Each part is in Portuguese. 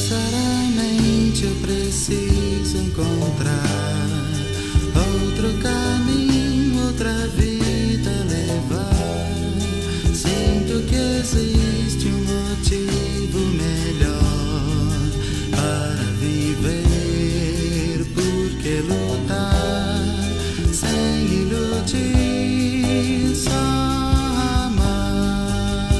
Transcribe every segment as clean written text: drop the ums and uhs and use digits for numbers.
Sinceramente eu preciso encontrar outro caminho, outra vida levar. Sinto que existe um motivo melhor para viver. Por que lutar sem iludir, só amar?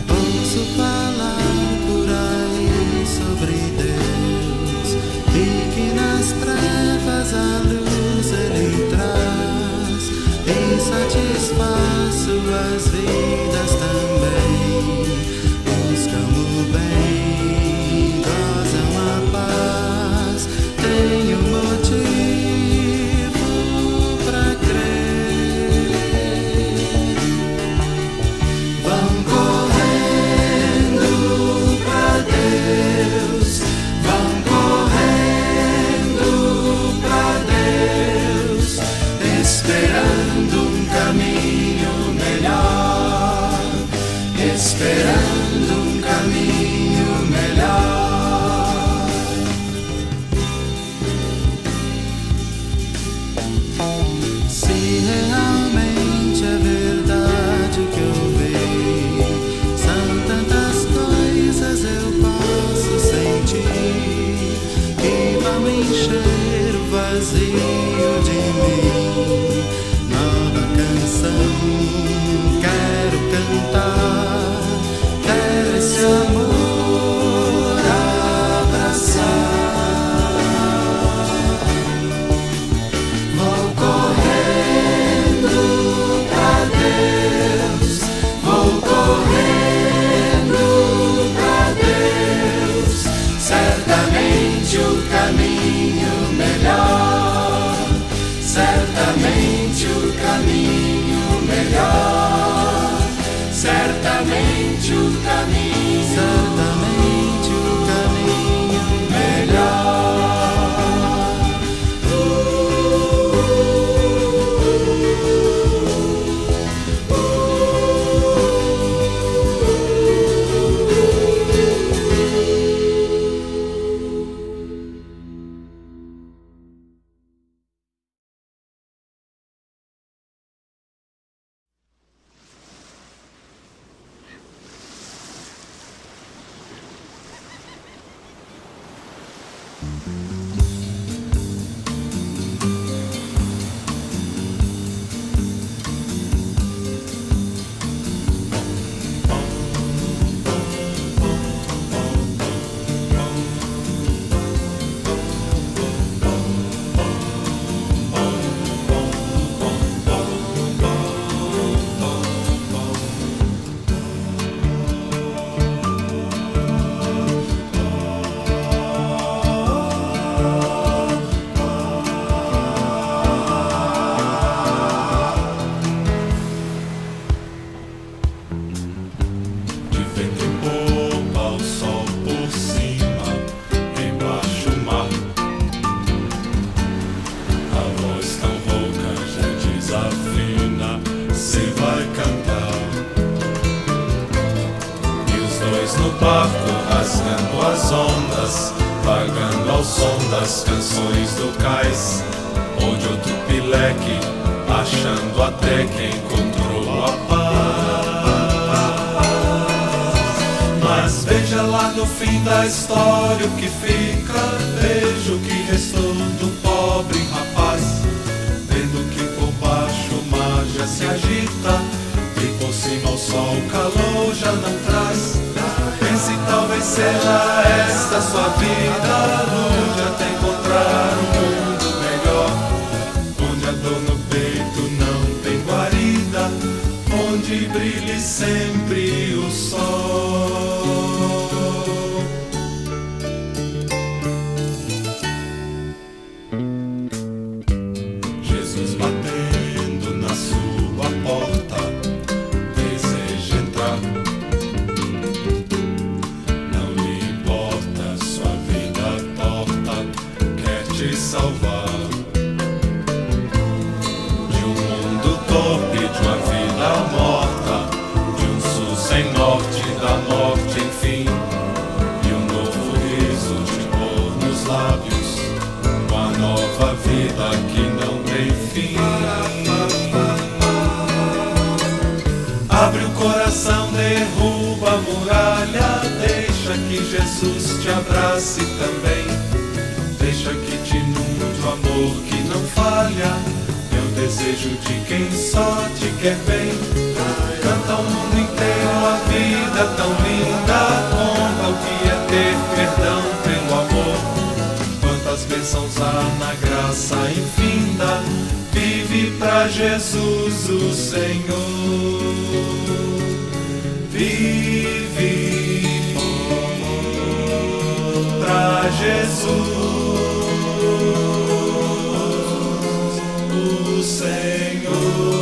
Ouço falar por aí sobre Deus e que nas trevas a luz Ele traz e satisfaz suas vidas também. Buscam o bem, gozam a paz, têm um motivo pra crer. Vão correndo pra Deus, vão correndo pra Deus, esperando um caminho melhor, esperando um caminho melhor. Se realmente é verdade o que eu vi, são tantas coisas eu posso sentir que vão encher o vazio de mim. Nova canção quero cantar, quero esse amor abraçar. Vou correndo pra Deus, vou correndo pra Deus, certamente o caminho melhor, certamente o caminho melhor, certamente o caminho, certamente o caminho melhor. No barco, rasgando as ondas, vagando ao som das canções do cais, onde outro pileque, achando até que encontrou a paz. Mas veja lá no fim da história o que fica, veja o que restou do pobre rapaz, vendo que por baixo o mar já se agita e por cima o sol o calor já não traz. Pense, talvez seja esta sua vida, onde até encontrar um mundo melhor, onde a dor no peito não tem guarida, onde brilhe sempre o sol. salvar. De um mundo torpe, de uma vida morta, de um sul sem norte, da morte enfim, e um novo riso de cor nos lábios, uma nova vida que não tem fim. Abre o coração, derruba a muralha, deixa que Jesus te abrace também. Deixa que te inunde o amor que não falha, é o desejo de quem só te quer bem. Canta ao mundo inteiro a vida tão linda, conta o que é ter perdão pelo amor. Quantas bênçãos há na graça infinda, vive pra Jesus o Senhor. Vive pra Jesus o Senhor.